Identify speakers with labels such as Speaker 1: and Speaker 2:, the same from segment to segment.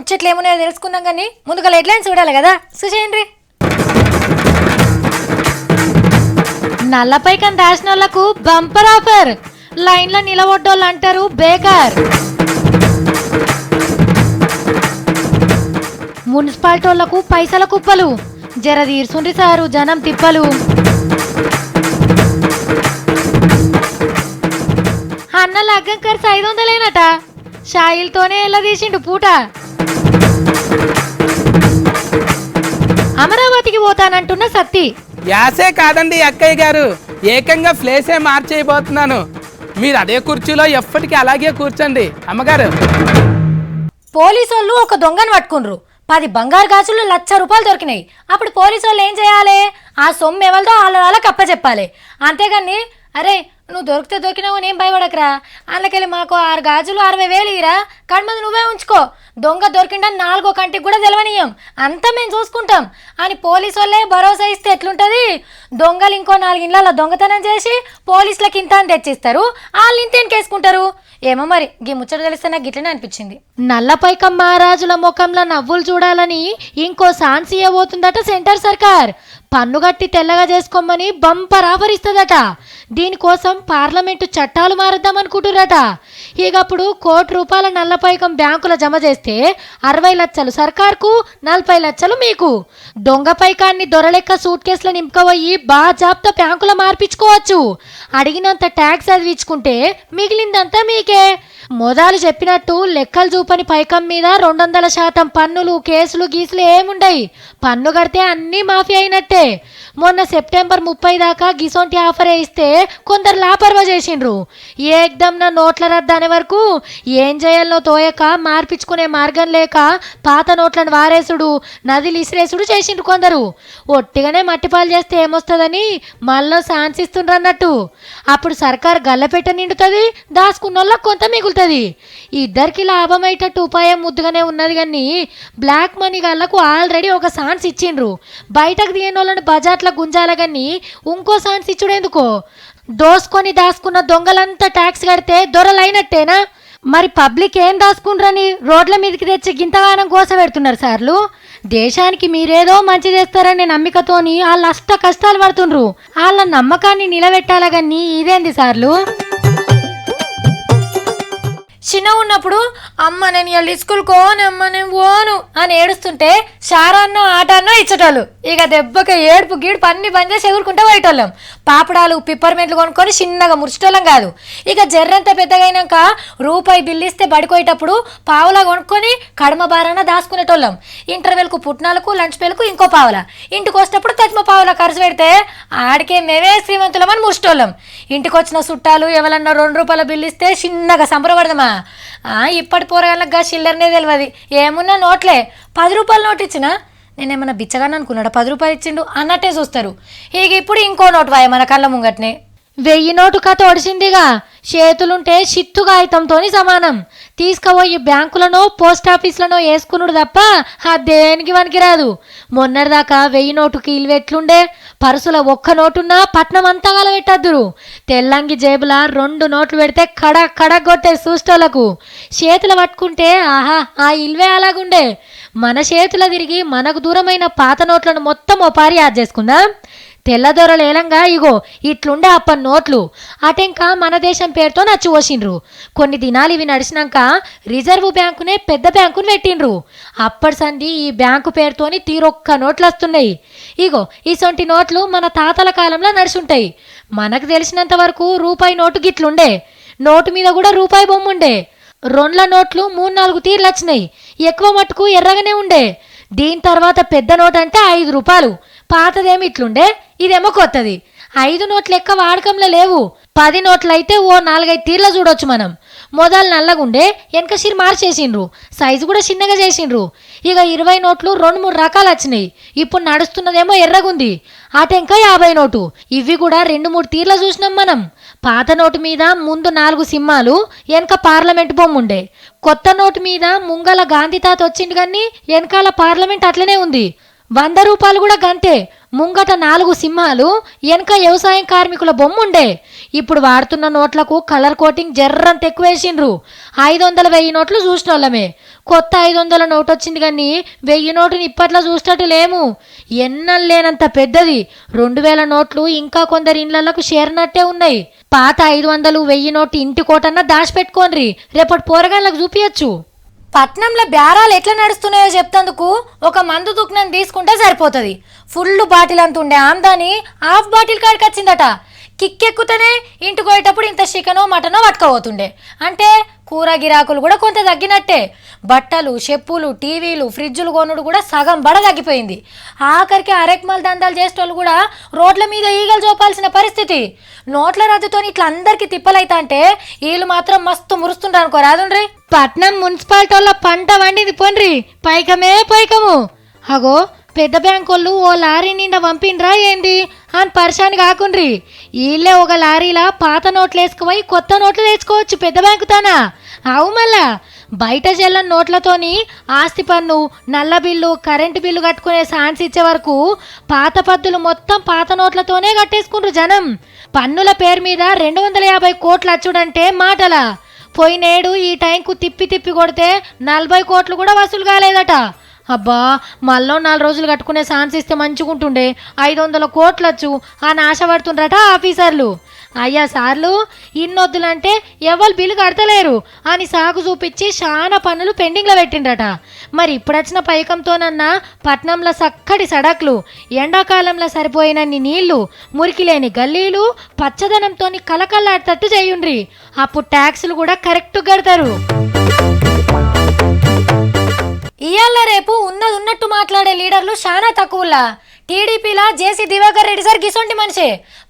Speaker 1: ముచ్చట్లు ఏమున్నాయో తెలుసుకుందాం కానీ ముందుగా హెడ్లైన్స్ చూడాలి కదా, చూసేయండి. నల్లపైకం దాచిన వాళ్లకు బంపర్ ఆఫర్, లైన్లో నిలబడ్డోళ్ళు అంటారు బేకార్. మున్సిపాలిటీ వాళ్లకు పైసల కుప్పలు, జర తీర్చుండ్రి సారు జనం తిప్పలు. అన్న లగ్గం ఖర్చు 500లేనట, షాయిల్తోనే ఎలా తీసిండు పూట. అమరావతికి పోతానంటున్న సత్తి.
Speaker 2: యాసే కాదండి అక్కయ్య గారు, ఏకంగా ప్లేసే మార్చేయబోతున్నాను. మీరు అదే కుర్చీలో ఎప్పటికీ అలాగే కూర్చోండి అమ్మగారు.
Speaker 1: పోలీసు వాళ్ళు ఒక దొంగను పట్టుకున్నారు. 10 బంగారు గాజులు 1,00,000 రూపాయలు దొరికినాయి. అప్పుడు పోలీసు వాళ్ళు ఏం చేయాలి? ఆ సొమ్ము ఎవరిదో వాళ్ళకి అప్పచెప్పాలి. అంతేగాని అరే నువ్వు దొరికితే దొరికినావు నేను భయపడకరా, అందుకెళ్ళి మాకు 6 గాజులు 60,000 ఇరా, కడమంది నువ్వే ఉంచుకో, దొంగ దొరికిండని 4వ కంటికి కూడా తెలవనీయం, అంతా మేము చూసుకుంటాం అని పోలీసు వాళ్ళే భరోసా ఇస్తే ఎట్లుంటుంది? దొంగలు ఇంకో 4 ఇళ్ళలో దొంగతనం చేసి పోలీసులకు ఇంత అని తెచ్చిస్తారు, వాళ్ళు ఇంత ఎన్కేసుకుంటారు. ఏమో మరి గీ ముచ్చట తెలిస్తే నాకు గిట్లనే అనిపించింది. నల్లపైకం మహారాజుల ముఖంలో నవ్వులు చూడాలని ఇంకో ఛాన్స్ ఇవ్వబోతుందట సెంటర్ సర్కార్. పన్నుగట్టి తెల్లగా చేసుకోమని బంపర్ ఆఫర్ ఇస్తుందట. దీనికోసం పార్లమెంటు చట్టాలు మారుద్దామనుకుంటున్నారట. ఇకప్పుడు ₹1,00,00,000 నల్లపైకం బ్యాంకులో జమ చేస్తే 60 లక్షలు సర్కార్కు, 40 లక్షలు మీకు. దొంగ పైకాన్ని దొరలెక్క సూట్ కేసులో నింపుకపోయి బాజాబ్తా బ్యాంకులో మార్పించుకోవచ్చు. అడిగినంత ట్యాక్స్ చదివించుకుంటే మిగిలిందంతా మీకే. మొదలు చెప్పినట్టు లెక్కలు చూపని పైకం మీద 200% పన్నులు, కేసులు, గీసులు ఏముండయి. పన్ను కడితే అన్నీ మాఫీ అయినట్టే. మొన్న సెప్టెంబర్ 30 దాకా గిసొంటి ఆఫరే ఇస్తే కొందరు లాపర్వా చేసిండ్రు. ఏకదం నా నోట్ల రద్దు అనే వరకు ఏం చేయాలనో తోయక, మార్పించుకునే మార్గం లేక పాత నోట్లను వారేసుడు, నదిలు ఇసిరేసుడు చేసిండ్రు కొందరు. ఒట్టిగానే మట్టిపాలు చేస్తే ఏమొస్తుందని మళ్ళీ సాన్సిస్తుండ్రు అన్నట్టు. అప్పుడు సర్కార్ గల్లపెట్ట నిండుతుంది, దాచుకున్నోళ్ళకి కొంత మిగులుతుంది. ఇద్దరికి లాభం అయ్యేటట్టు ఉపాయం ముద్దుగానే ఉన్నది. కానీ బ్లాక్ మనీ గల్లకు ఆల్రెడీ ఒక ఛాన్స్ ఇచ్చిండ్రు. బయటకు తీయని వాళ్ళని బజార్లో గుంజాల కానీ ఇంకో ఛాన్స్ ఇచ్చుడెందుకో? దోసుకొని దాచుకున్న దొంగలంతా ట్యాక్స్ కడితే దొరలైనట్టేనా? మరి పబ్లిక్ ఏం దాచుకుండ్రని రోడ్ల మీదకి తెచ్చి గింతగానం కోస పెడుతున్నారు సార్లు. దేశానికి మీరేదో మంచి చేస్తారనే నమ్మికతోని వాళ్ళు అష్ట కష్టాలు పడుతుండ్రు. వాళ్ళ నమ్మకాన్ని నిలబెట్టాల కానీ ఇదేంది సార్లు? చిన్న ఉన్నప్పుడు అమ్మ నేను ఇవాళ స్కూల్ కోనమ్మ నేను పోను అని ఏడుస్తుంటే షారాన్నో ఆటాన్నో ఇచ్చటోళ్ళు. ఇక దెబ్బకి ఏడుపు గీడుపు అన్ని బంద్ చేసి ఎగురుకుంటే పోయేటోళ్ళం. పాపడాలు, పిప్పర్మెంట్లు కొనుక్కొని చిన్నగా మురిచేటోళ్ళం కాదు. ఇక జర్రంత పెద్దగైనాక రూపాయి బిల్లు ఇస్తే బడికోయేటప్పుడు పావులా కొనుక్కొని కడమ బారాన దాచుకునేటోళ్ళం. ఇంటర్వెల్కు, పుట్నాలకు, లంచ్ పేలకు ఇంకో పావులా, ఇంటికి వచ్చేటప్పుడు తజ్మ పావులా ఖర్చు పెడితే ఆడికే మేమే శ్రీమంతులమని మురిచేటోళ్ళం. ఇంటికి వచ్చిన చుట్టాలు ఎవరన్నా ₹2 బిల్లు ఇస్తే చిన్నగా సంబరపడదామా? ఇప్పటి పోరగాళ్ళగా చిల్లరనే తెలియదు. ఏమున్నా నోట్లే. ₹10 నోట్ ఇచ్చినా నేనేమన్నా బిచ్చగాని అనుకున్నాడా ₹10 ఇచ్చిండు అన్నట్టే చూస్తారు. ఇక ఇప్పుడు ఇంకో నోటు వాయ మన కళ్ళ ముంగట్నే. 1000 నోటు కథ ఒడిసిందిగా. చేతులుంటే చిత్తు కాగితంతో సమానం. తీసుకుపోయి బ్యాంకులను, పోస్టాఫీసులను వేసుకున్నాడు తప్ప దేనికి పనికిరాదు. మొన్నటిదాకా 1000 నోటుకి ఇల్లు ఎట్లుండే? పరుసుల ఒక్క నోటున్నా పట్నం అంతా కలబెట్టద్దురు. తెల్లంగి జేబుల 2 నోట్లు పెడితే కడక్ కడక్ కొట్టే చూస్టోళ్లకు. చేతులు పట్టుకుంటే ఆహా ఆ ఇల్వే అలాగుండే. మన చేతుల తిరిగి మనకు దూరమైన పాత నోట్లను మొత్తం ఓ పారి యాద్ చేసుకుందాం. తెల్లదొరలు ఏలంగా ఇగో ఇట్లుండే అప్పటి నోట్లు. అటెంక మన దేశం పేరుతో నచ్చిపోసిండ్రు. కొన్ని దినాలు ఇవి నడిచినాక రిజర్వ్ బ్యాంకునే పెద్ద బ్యాంకుని పెట్టిండ్రు. అప్పటి సంది ఈ బ్యాంకు పేరుతోని తీరొక్క నోట్లు వస్తున్నాయి. ఇగో ఇసొంటి నోట్లు మన తాతల కాలంలో నడుచుంటాయి. మనకు తెలిసినంత వరకు రూపాయి నోటు గిట్లుండే. నోటు మీద కూడా రూపాయి బొమ్మ ఉండే. 2 నోట్లు 3-4 తీర్లు వచ్చినాయి. ఎక్కువ మట్టుకు ఎర్రగానే ఉండే. దీని తర్వాత పెద్ద నోట్ అంటే ₹5. పాతదేమి ఇట్లుండే, ఇదేమో కొత్తది. 5 నోట్లు లెక్క వాడకంలో లేవు. 10 నోట్లు అయితే ఓ 4-5 తీర్ల చూడొచ్చు మనం. మొదలు నల్లగుండే, వెనక సిరి మార్చేసిండ్రు, సైజు కూడా చిన్నగా చేసిండ్రు. ఇక 20 నోట్లు 2-3 రకాలు వచ్చినాయి. ఇప్పుడు నడుస్తున్నదేమో ఎర్రగుంది. అటెంక 50 నోటు. ఇవి కూడా 2-3 తీర్ల చూసినాం మనం. పాత నోటు మీద ముందు 4 సింహాలు, వెనక పార్లమెంట్ బొమ్మ ఉండే. కొత్త నోటు మీద ముంగల గాంధీ తాత వచ్చిండు కానీ వెనకాల పార్లమెంట్ అట్లనే ఉంది. ₹100 కూడా గంతే. ముంగట 4 సింహాలు, వెనక వ్యవసాయం కార్మికుల బొమ్మ ఉండే. ఇప్పుడు వాడుతున్న నోట్లకు కలర్ కోటింగ్ జర్రంత ఎక్కువేసిండ్రు. 500-1000 నోట్లు చూసిన వాళ్ళమే. కొత్త 500 నోటు వచ్చింది కానీ 1000 నోటుని ఇప్పట్లో చూసినట్టు లేము. ఎన్నలు లేనంత పెద్దది. 2000 నోట్లు ఇంకా కొందరు ఇండ్లకు చేరినట్టే ఉన్నాయి. పాత 500-1000 నోటు ఇంటి కోటన్నా దాచిపెట్టుకోండి, రేపటి పోరగాళ్ళకు చూపించచ్చు. పట్నంలో బేరాలు ఎట్లా నడుస్తున్నాయో చెప్తందుకు ఒక మందు దుకాణం తీసుకుంటే సరిపోతుంది. ఫుల్ బాటిల్ అంత ఉండే ఆమ్దాని హాఫ్ బాటిల్ కాడికి వచ్చిందట. కిక్కెక్కుతూనే ఇంటికి పోయేటప్పుడు ఇంత చికెనో మటనో పట్టుకోబోతుండే. అంటే కూర గిరాకులు కూడా కొంత తగ్గినట్టే. బట్టలు, చెప్పులు, టీవీలు, ఫ్రిడ్జులు కొనుడు కూడా సగం బడ తగ్గిపోయింది. ఆఖరికి అరెక్మల్ దందాలు చేసేటోళ్ళు కూడా రోడ్ల మీద ఈగలు చూపాల్సిన పరిస్థితి. నోట్ల రద్దుతో ఇట్లా అందరికి తిప్పలైతా అంటే వీళ్ళు మాత్రం మస్తు మురుస్తుండ్రు అనుకో రాదుండ్రి. పట్నం మున్సిపాలిటీ వాళ్ళ పంట వండింది పోండ్రి, పైకమే పైకము. అగో పెద్ద బ్యాంకు వాళ్ళు ఓ లారీ నిండా పంపిండ్రా ఏంది అని పరిశాని కాకుండ్రి. వీళ్ళే ఒక లారీలా పాత నోట్లు వేసుకుపోయి కొత్త నోట్లు తెచ్చుకోవచ్చు పెద్ద బ్యాంకు తానా. అవు మళ్ళా బయట చెల్లని నోట్లతోని ఆస్తి పన్ను, నల్ల బిల్లు, కరెంటు బిల్లు కట్టుకునే ఛాన్స్ ఇచ్చే వరకు పాత పద్దులు మొత్తం పాత నోట్లతోనే కట్టేసుకుంటారు జనం. పన్నుల పేరు మీద 250 కోట్లు అచ్చుడంటే మాటలా. పోయినేడు ఈ టైంకు తిప్పి తిప్పి కొడితే 40 కోట్లు కూడా వసూలు కాలేదట. అబ్బా మళ్ళీ 4 రోజులు కట్టుకునే ఛాన్స్ ఇస్తే మంచిగుంటుండే, 500 కోట్లచ్చు అని ఆశపడుతుండ్రట ఆఫీసర్లు. అయ్యా సార్లు, ఇన్నొద్దులంటే ఎవరు బిల్లు కడతలేరు అని సాగు చూపించి చాలా పనులు పెండింగ్లో పెట్టిండ్రట. మరి ఇప్పుడు వచ్చిన పైకంతోనన్నా పట్నంలో చక్కటి సడక్లు, ఎండాకాలంలో సరిపోయినన్ని నీళ్లు, మురికి లేని గల్లీలు, పచ్చదనంతో కలకల్లాడేటట్టు చేయుండ్రి. అప్పుడు ట్యాక్సులు కూడా కరెక్ట్ కడతారు. ఇయాల రేపు ఉన్నది ఉన్నట్టు మాట్లాడే లీడర్లు చాలా తక్కువలా. టీడీపీలా జేసీ దివాకర్ రెడ్డి సార్ గిసొంటి మనిషే.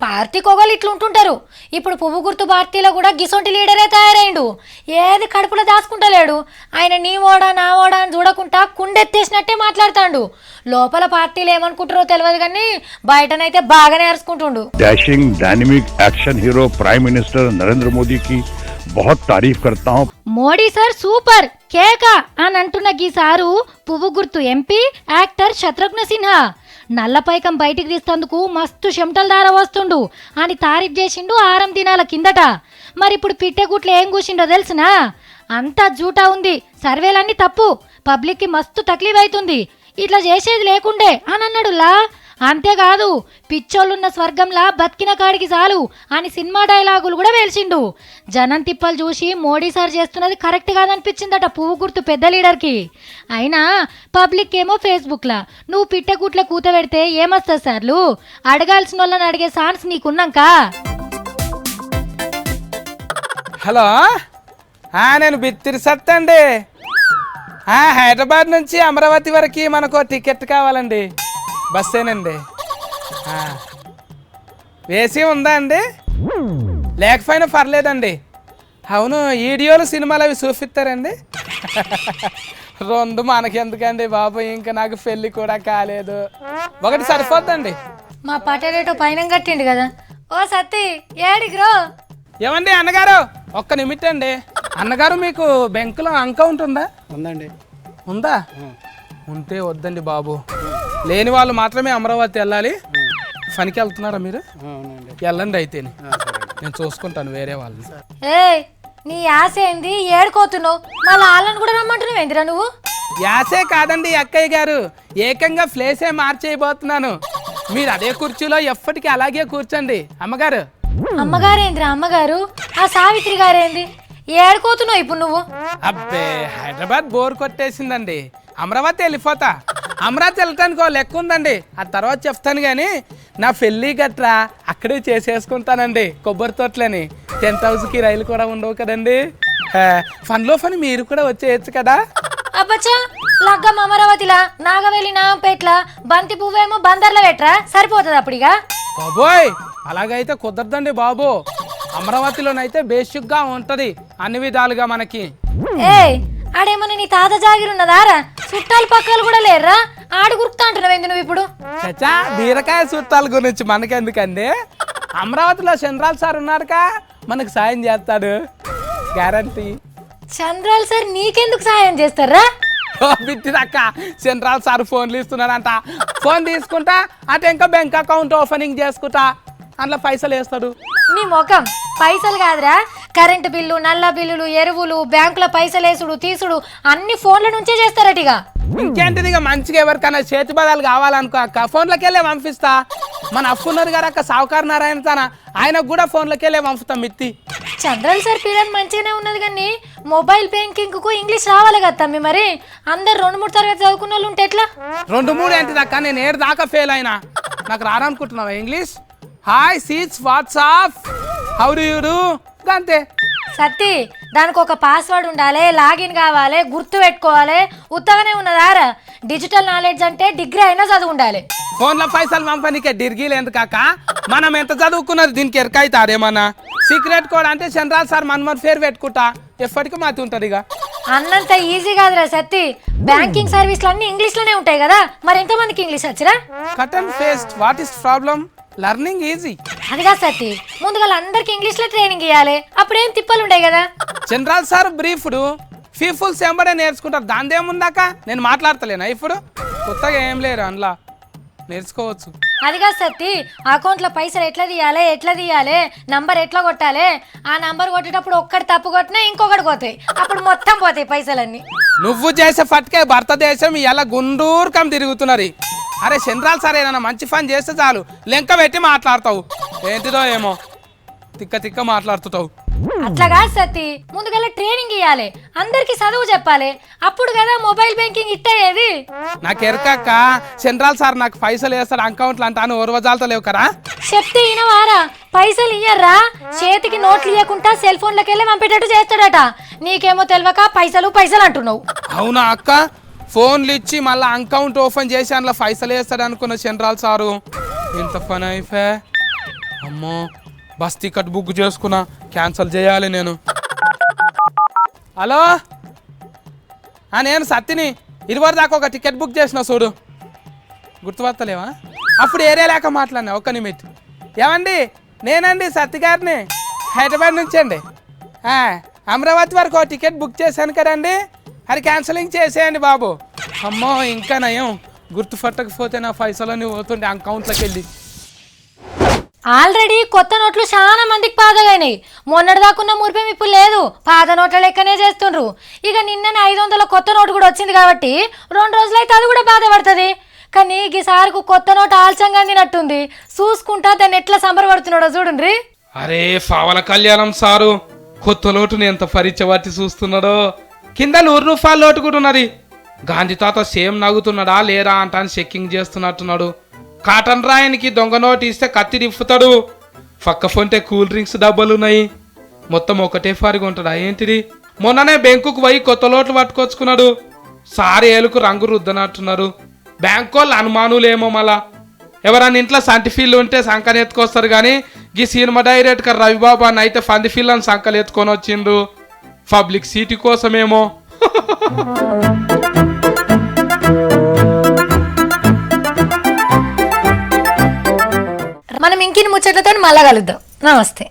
Speaker 1: పార్టీకి ఒకళ్ళు ఇట్లా ఉంటుంటారు. ఇప్పుడు పువ్వు గుర్తు పార్టీలో కూడా గిసొంటి లీడరే తయారైండు. ఏది కడుపులో దాచుకుంటలేడు. ఆయన నీ ఓడా నా ఓడా అని చూడకుండా కుండెత్తేసినట్టే మాట్లాడుతాడు. లోపల పార్టీలు ఏమనుకుంటారో తెలియదు కానీ బయటనైతే బాగానే అరుచుకుంటుండు.
Speaker 3: Dashing dynamic action hero prime minister Narendra Modi की बहुत तारीफ करता हूँ.
Speaker 1: మోడీ సార్ సూపర్ కేక అని అంటున్న గీసారు పువ్వు గుర్తు ఎంపీ యాక్టర్ శత్రుఘ్న సిన్హా. నల్లపైకం బయటికి తీస్తందుకు మస్తు చెమటల దార వస్తుండు అని తారీఫ్ చేసిండు 6 దినాల కిందట. మరి ఇప్పుడు పిట్టెగుట్లు ఏం కూసిండో తెలుసునా? అంతా జూటా ఉంది, సర్వేలన్నీ తప్పు, పబ్లిక్కి మస్తు తక్లీఫ్ అవుతుంది, ఇట్లా చేసేది లేకుండే అని అన్నాడులా. అంతేకాదు పిచ్చోళ్ళున్న స్వర్గంలా బతికిన కాడికి చాలు అని సినిమా డైలాగులు కూడా వేల్చిండు. జనం తిప్పలు చూసి మోడీ సార్ చేస్తున్నది కరెక్ట్ కాదనిపించిందట పువ్వు గుర్తు పెద్ద లీడర్కి. అయినా పబ్లిక్ ఏమో ఫేస్బుక్లా నువ్వు పిట్టగుట్ల కూత పెడితే ఏమొస్తుంది సార్లు, అడగాల్సిన వాళ్ళని అడిగే ఛాన్స్ నీకున్నాక.
Speaker 2: హలో, నేను బిత్తిరి సత్తండి. హైదరాబాద్ నుంచి అమరావతి వరకు మనకు టికెట్ కావాలండి. బస్సేనండి. వేసి ఉందా అండి? లేకపోయినా పర్లేదండి. అవును, వీడియోలు సినిమాలు అవి చూపిస్తారండి. 2 మనకెందుకండి బాబు, ఇంకా నాకు పెళ్ళి కూడా కాలేదు. 1 సరిపోద్దండి.
Speaker 1: మా పటేరేటో పైన కట్టిండు కదా. ఓ సత్తి ఏడిగ్రో.
Speaker 2: ఏమండి అన్నగారు, ఒక్క నిమిట్ అండి. అన్నగారు మీకు బ్యాంకులో అకౌంట్ ఉందా?
Speaker 4: ఉందండి.
Speaker 2: ఉందా? ఉంటే వద్దండి బాబు, లేని వాళ్ళు మాత్రమే అమరావతి వెళ్ళాలి. పనికి వెళ్తున్నారా మీరు? వెళ్ళండి అయితే, నేను చూసుకుంటాను వేరే వాళ్ళని.
Speaker 1: ఏ నీ ఆశ ఏంది, ఏడుకోతున్నావు? మళ్ళీ వాళ్ళని కూడా రమ్మంటున్నావు ఏందిరా నువ్వు?
Speaker 2: యాసే కాదండి అక్కయ్య గారు, ఏకంగా ప్లేసే మార్చేయబోతున్నాను. మీరు అదే కుర్చీలో ఎప్పటికీ అలాగే కూర్చోండి. అమ్మగారు.
Speaker 1: అమ్మగారేంద్రా అమ్మగారు? ఆ సావిత్రి గారేంది? ఏడుకోతున్నావు ఇప్పుడు నువ్వు?
Speaker 2: అబ్బే, హైదరాబాద్ బోర్ కొట్టేసిందండి, అమరావతి వెళ్ళిపోతా. అమరావతి వెళ్ళటానికి లెక్క ఉందండి, ఆ తర్వాత చెప్తాను. కానీ నా పెళ్ళి గట్రా అక్కడే చేసేసుకుంటానండి, కొబ్బరి తోటలని. 10th హౌస్కి రైలు కూడా ఉండవు కదండి. ఫన్లో ఫన్ మీరు కూడా వచ్చేయచ్చు కదా.
Speaker 1: అబ్బచ్చా, లగ్గం అమరావతిలా, నాగవేలి నాంపేట్ల, బంతి పువ్వేమో బందర్లో పెట్టరా, సరిపోతుంది అప్పుడిగా.
Speaker 2: బాబోయ్, అలాగైతే కుదరదండి బాబు. అమరావతిలోనైతే బేసిక్గా ఉంటది అన్ని విధాలుగా మనకి.
Speaker 1: ఏ ఆడేమన్నా నీ తాత జాగిరున్నదారా? చుట్టాలు పక్కలు కూడా లేరురా? ఆడు గుర్తా అంటున్నావు నువ్వు ఇప్పుడు?
Speaker 2: చచ్చా, బీరకాయ చుట్టాల గురించి మనకెందుకండి? అమరావతిలో చంద్రాల్ సార్ ఉన్నారుగా, మనకు సాయం చేస్తాడు, గ్యారంటీ.
Speaker 1: చంద్రాల్ సార్ నీకెందుకు సాయం చేస్తారా?
Speaker 2: బిట్టిదక్క సెంట్రల్ సార్ ఫోన్లు ఇస్తున్నాడంట. ఫోన్ తీసుకుంటా అటు ఇంకా బ్యాంక్ అకౌంట్ ఓపెనింగ్ చేసుకుంటా అందులో పైసలు వేస్తాడు.
Speaker 1: నీ ముఖం పైసలు కాదురా, కరెంటు బిల్లు, నల్ల బిల్లులు, ఎరువులు, బ్యాంకులో పైసలు వేసుడు తీసుడు అన్ని ఫోన్ల నుంచే చేస్తారట. ఇక
Speaker 2: ఇంకేంటిది, ఇక మంచిగా ఎవరికైనా చేతి బదాలు కావాలనుకో అక్క ఫోన్లకి వెళ్ళే పంపిస్తా. మన అప్పున్నారు గారు అక్క సావుకారు నారాయణ తన ఆయనకు కూడా ఫోన్లకి వెళ్ళే పంపుతాం మిత్తి.
Speaker 1: చంద్రల్ సార్ పీరియడ్ మంచిగానే ఉన్నది కానీ మొబైల్ బ్యాంకింగ్ కు ఇంగ్లీష్ రావాలి కదా తమ్మి. మరి అందరు 2-3 తరగతి చదువుకున్న వాళ్ళు ఉంటే ఎట్లా?
Speaker 2: 2-3 ఏంటిదక్క, నేను 7 దాకా ఫెయిల్ అయినా. నాకు రారనుకుంటున్నావా English? Hi seats WhatsApp how do you do అంతే.
Speaker 1: సత్తి దానికి ఒక పాస్వర్డ్ ఉండాలి, లాగిన్ కావాలి, గుర్తు పెట్టుకోవాలి. ఉత్తగానే ఉన్నదారా? డిజిటల్ నాలెడ్జ్ అంటే డిగ్రీ అయినా చదువు ఉండాలి.
Speaker 2: ఫోన్లో పైసలు పంపనీకే డిగ్రీలు ఎందుకాక, మనం ఎంత చదువుకున్నది దీనికి ఎరకైతారేమన్నా. సీక్రెట్ కోడ్ అంటే చంద్రాల్ సార్ మన్మోహన్ పేరు పెట్టుకుంటా ఎప్పటికీ మాతి ఉంటుంది. ఇక
Speaker 1: అన్నంత ఈజీ కాదురా సత్తి. బ్యాంకింగ్ సర్వీస్లు అన్ని ఇంగ్లీష్ లోనే ఉంటాయి కదా, మరి ఎంతమందికి ఇంగ్లీష్ వచ్చిరా?
Speaker 2: Cut and paste, what is problem, learning easy.
Speaker 1: అదిగా సత్తి, ముందుగా అందరికి ఇంగ్లీష్ లో ట్రైనింగ్ ఇవ్వాలి, అప్పుడేం తిప్పలు ఉంటాయి కదా.
Speaker 2: చంద్రాల్ సార్ బ్రీఫ్డ్ పీపుల్స్ ఎంబడే నేర్చుకుంటారు, దాందేముందాక నేను మాట్లాడతలేనా ఇప్పుడు? కొత్తగా ఏం లేరు అందులో, నేర్చుకోవచ్చు.
Speaker 1: అదిగా సత్తి, అకౌంట్ లో పైసలు ఎట్లా తీయాలి, నంబర్ ఎట్లా కొట్టాలి, ఆ నంబర్ కొట్టేటప్పుడు ఒక్కటి తప్పు కొట్టినా ఇంకొకటి పోతాయి, అప్పుడు మొత్తం పోతాయి పైసలన్నీ.
Speaker 2: నువ్వు చేసే ఫట్కే భారతదేశం ఇలా గుండూరుకం తిరుగుతున్నది. అరే చంద్రాల్ సార్ ఏదైనా మంచి పని చేస్తే చాలు లెంక పెట్టి మాట్లాడతావు, ఏంటిదో ఏమో తిక్క తిక్క మాట్లాడుతుంటావు.
Speaker 1: అట్లా కాదు సత్తి, ముందుగా ట్రైనింగ్ ఇవ్వాలి, అందరికి చదువు చెప్పాలి, అప్పుడు కదా మొబైల్ బ్యాంకింగ్ ఇట్టేది.
Speaker 2: నాకు ఎరకక్క చంద్రాల్ సార్ నాకు పైసలు వేస్తాడు అకౌంట్లు అంటాను ఓర్వజాలతో లేవు కదా.
Speaker 1: చెప్తే ఈయనవారా, పైసలు ఇయ్యర్రా, చేతికి నోట్లు ఇవ్వకుండా సెల్ ఫోన్లకి వెళ్ళి పంపేటట్టు చేస్తాడట. నీకేమో తెలియక పైసలు అంటున్నావు.
Speaker 2: అవునా అక్క, ఫోన్లు ఇచ్చి మళ్ళీ అకౌంట్ ఓపెన్ చేసి అందులో పైసలు వేస్తాడు అనుకున్న చంద్రాల్ సారు. ఎంత పని అయిపోయా అమ్మో, బస్ టికెట్ బుక్ చేసుకున్నా, క్యాన్సిల్ చేయాలి నేను. హలో నేను సత్తిని 20 దాకా ఒక టికెట్ బుక్ చేసిన చూడు, గుర్తుపడతలేవా? అప్పుడు ఏరియా లేక మాట్లాడినా, ఒక్క నిమిట్. ఏమండి, నేనండి సత్తి గారిని, హైదరాబాద్ నుంచి అండి. అమరావతి వరకు ఒక టికెట్ బుక్ చేశాను కదండి, అది క్యాన్సిలింగ్ చేసేయండి బాబు. అమ్మో ఇంకా నయం, గుర్తుపట్టకపోతే నా పైసలన్నీ పోతుండే అకౌంట్లోకి వెళ్ళి.
Speaker 1: ఆల్రెడీ కొత్త నోట్లు చాలా మందికి పాతగైనాయి. మొన్నటి దాకున్న మురిపేం ఇప్పుడు లేదు, పాత నోట్ల లెక్కనే చేస్తుండ్రు. ఇక నిన్ననే 500 కొత్త నోటు కూడా వచ్చింది కాబట్టి 2 రోజులైతే అది కూడా బాధపడుతుంది. కానీ ఈసారికి కొత్త నోటు ఆల్చంగా అందినట్టుంది. చూసుకుంటా దాన్ని ఎట్లా సంబరపడుతున్నాడో చూడండి.
Speaker 2: అరే పవన కళ్యాణం సారు కొత్త నోటుని ఎంత పరిచయబట్టి చూస్తున్నాడో. కింద 100 రూపాయల నోటు కూడా ఉన్నది. గాంధీ తాత సేమ్ నవ్వుతున్నాడా లేరా అంటాను చెక్కింగ్ చేస్తున్నట్టున్నాడు. కాటన్ రాయనికి దొంగ నోటు ఇస్తే కత్తి తిప్పుతాడు. పక్క ఫోన్టే కూల్ డ్రింక్స్ డబ్బాలు ఉన్నాయి. మొత్తం ఒకటే ఫారిగా ఉంటాడా ఏంటిది? మొన్ననే బ్యాంకుకు పోయి కొత్త నోట్లు పట్టుకొచ్చుకున్నాడు. సారి ఏలుకు రంగు రుద్దనట్టున్నారు. బ్యాంకు వాళ్ళు అనుమానులేమో. మళ్ళా ఎవరన్నా ఇంట్లో సంటి ఫీల్డ్ ఉంటే సంకలు ఎత్తుకొస్తారు కానీ ఈ సినిమా డైరెక్టర్ రవిబాబు అని అయితే ఫంది ఫీల్డ్ అని సంకలు ఎత్తుకొని వచ్చిండ్రు, పబ్లిక్ సీటీ కోసమేమో.
Speaker 1: మనం ఇంకిని ముచ్చట్లతో మళ్ళా కలుద్దాం. నమస్తే.